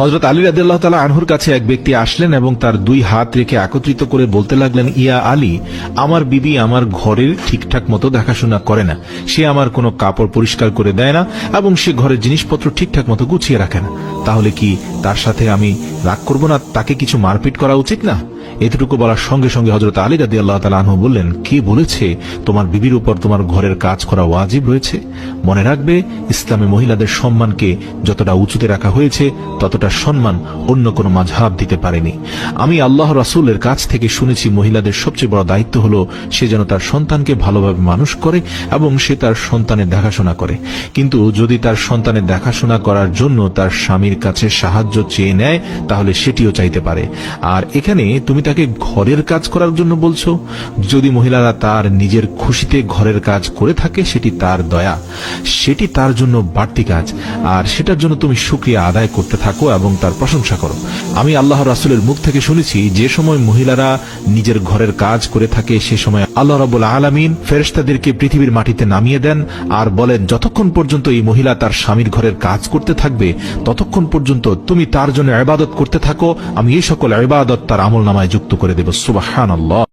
হযরত আলী রাদিয়াল্লাহু তাআলা আনহুর কাছে এক ব্যক্তি আসলেন এবং তার দুই হাত রেখে একত্রিত করে বলতে লাগলেন, ইয়া আলী, আমার বিবি আমার ঘরের ঠিকঠাক মতো দেখাশোনা করে না, সে আমার কোনো কাপড় পরিষ্কার করে দেয় না এবং সে ঘরের জিনিসপত্র ঠিকঠাক মতো গুছিয়ে রাখে না। তাহলে কি তার সাথে আমি রাগ করব না? তাকে কিছু মারপিট করা উচিত না? এতটুকু বলার সঙ্গে সঙ্গে হযরত আলী রাদিয়াল্লাহু তাআলা আনহু বললেন, কে বলেছে তোমার বিবির উপর তোমার ঘরের কাজ করা ওয়াজিব রয়েছে? মনে রাখবে, ইসলামে মহিলাদের সম্মানকে যতটা উঁচুতে রাখা হয়েছে ততটা সম্মান অন্য কোনো মাযহাব দিতে পারেনি। আমি আল্লাহ রাসূলের কাছ থেকে শুনেছি, মহিলাদের সবচেয়ে বড় দায়িত্ব হলো সে যেন তার সন্তানকে ভালোভাবে মানুষ করে এবং সে তার সন্তানের দেখাশোনা করে। কিন্তু যদি তার সন্তানের দেখাশোনা করার জন্য তার স্বামীর কাছে সাহায্য চেয়ে নেয়, তাহলে সেটিও চাইতে পারে। আর এখানে তুমি তাকে ঘরের কাজ করার জন্য বলছো? যদি মহিলারা তার নিজের খুশিতে ঘরের কাজ করে থাকে, সেটি তার দয়া, সেটি তার জন্য বাড়তি কাজ, আর সেটার জন্য তুমি শুকরিয়া আদায় করতে থাকো এবং তার প্রশংসা করো। আমি আল্লাহর রাসূলের মুখ থেকে শুনেছি, যে সময় মহিলারা নিজের ঘরের কাজ করে থাকে সে সময় আল্লাহ রাব্বুল আলামিন ফেরেশতাদেরকে পৃথিবীর মাটিতে নামিয়ে দেন আর বলেন, যতক্ষণ পর্যন্ত এই মহিলা তার স্বামীর ঘরের কাজ করতে থাকবে ততক্ষণ পর্যন্ত তুমি তার জন্য ইবাদত করতে থাকো, আমি এই সকল ইবাদত তার আমলনামায় যুক্ত করে দেব। সুবহানাল্লাহ।